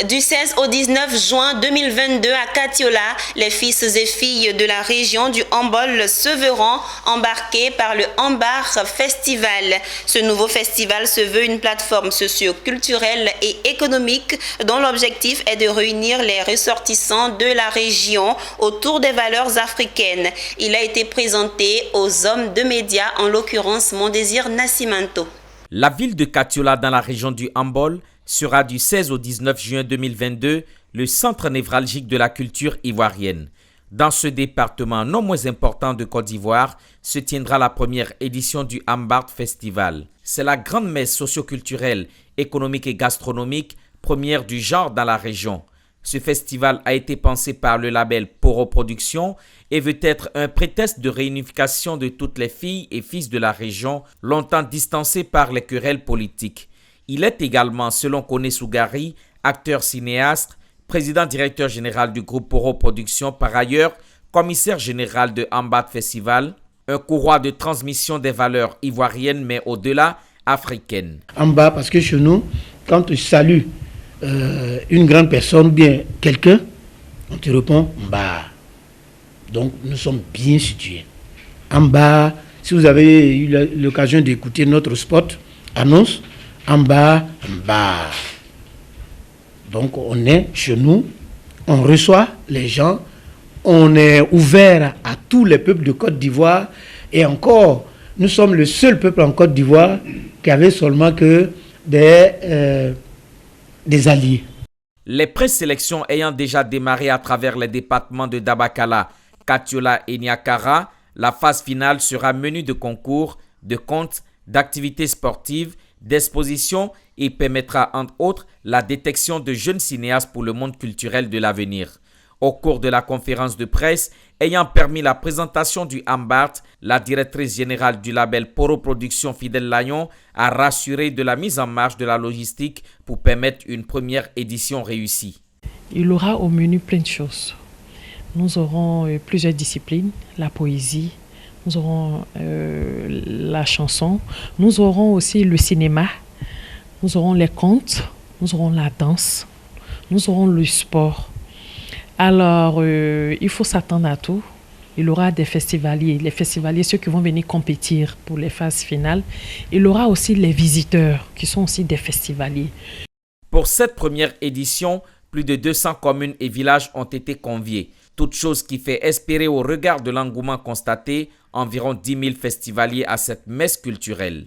Du 16 au 19 juin 2022 à Katiola, les fils et filles de la région du Hambol se verront embarqués par le Hambar Festival. Ce nouveau festival se veut une plateforme socio-culturelle et économique dont l'objectif est de réunir les ressortissants de la région autour des valeurs africaines. Il a été présenté aux hommes de médias, en l'occurrence Mondésir Nascimento. La ville de Katiola dans la région du Hambol sera du 16 au 19 juin 2022 le centre névralgique de la culture ivoirienne. Dans ce département non moins important de Côte d'Ivoire se tiendra la première édition du Hambar Festival. C'est la grande messe socioculturelle, économique et gastronomique première du genre dans la région. Ce festival a été pensé par le label Poro Productions et veut être un prétexte de réunification de toutes les filles et fils de la région, longtemps distancés par les querelles politiques. Il est également, selon Koné Sougari, acteur cinéaste, président-directeur général du groupe Poro Productions, par ailleurs commissaire général de Hambar Festival, un courroie de transmission des valeurs ivoiriennes mais au-delà africaines. Hambar, parce que chez nous, quand tu salues une grande personne ou bien quelqu'un, on te répond Mba. Donc nous sommes bien situés. Hambar, si vous avez eu l'occasion d'écouter notre spot annonce, Hambar, Mba. Donc on est chez nous, on reçoit les gens, on est ouvert à tous les peuples de Côte d'Ivoire et encore, nous sommes le seul peuple en Côte d'Ivoire qui avait seulement que des alliés. Les présélections ayant déjà démarré à travers les départements de Dabakala, Katiola et Niakara, la phase finale sera menue de concours, de contes, d'activités sportives, d'expositions et permettra entre autres la détection de jeunes cinéastes pour le monde culturel de l'avenir. Au cours de la conférence de presse ayant permis la présentation du Hambar, la directrice générale du label Poro Productions Fidèle Layon a rassuré de la mise en marche de la logistique pour permettre une première édition réussie. Il aura au menu plein de choses. Nous aurons plusieurs disciplines, la poésie, nous aurons la chanson, nous aurons aussi le cinéma, nous aurons les contes, nous aurons la danse, nous aurons le sport. Alors, il faut s'attendre à tout. Il y aura des festivaliers, les festivaliers, ceux qui vont venir compétir pour les phases finales. Il y aura aussi les visiteurs, qui sont aussi des festivaliers. Pour cette première édition, plus de 200 communes et villages ont été conviés. Toute chose qui fait espérer au regard de l'engouement constaté, environ 10 000 festivaliers à cette messe culturelle.